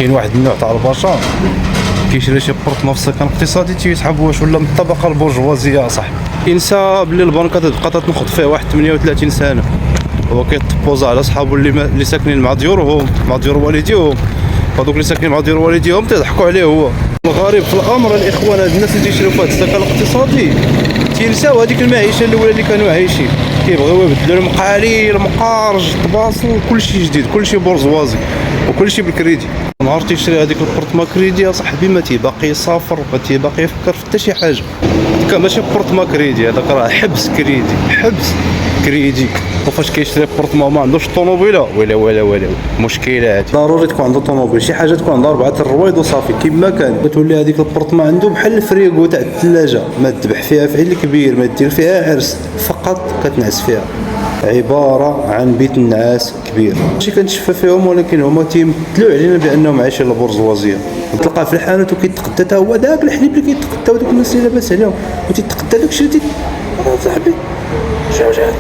كاين واحد النوع تاع البشر كيشري شي بورطمون في السكن الاقتصادي تيسحب واش ولا من الطبقه البرجوازيه اصاحبي. ينسى بلي البنكه تبقى تنقض فيه واحد 38 سنه، هو كيطبوزا على صحابو اللي ساكنين مع ديورهم مع ديور والديهم، هذوك اللي ساكنين مع ديور والديهم تيضحكوا عليه هو. الغريب في الامر الاخوان هاد الناس اللي تيشريو في هاد السكن الاقتصادي تينساو هذيك المعيشه الاولى اللي كانوا عايشين، كيبغيو يبدلوا لهم قاليل مقارج طباصل كلشي جديد كلشي برجوازي وكلشي بالكريدي. نهار تيشري هذيك البورطما كريدي يا صاحبي ما تيباقي يسافر ما تيباقي يفكر في حتى شي حاجه، هذاك ماشي بورطما كريدي هذاك راه حبس كريدي حبس كريدي. وفاش كيشري بورطما ما عندوش طوموبيله ولا مشكله هادي. ضروري تكون عنده طوموبيل شي حاجه تكون عنده 4 الرويض وصافي كيما كان، تولي هذيك البورطما عنده بحال الفريغو تاع الثلاجه، ما تذبح فيها فعل كبير ما دير فيها عرس فقط كتنعس فيها، عباره عن بيت النعاس كبير. ماشي كنتشفى فيهم ولكن هما تيمثلوا علينا بانهم عايشين البرجوازيه. تلقاه في الحانوت وكيتقدى تا هو داك الحليب اللي كيتقداو دوك الناس اللي لاباس عليهم وتيتقدى داكشي اللي صاحبي شنو جا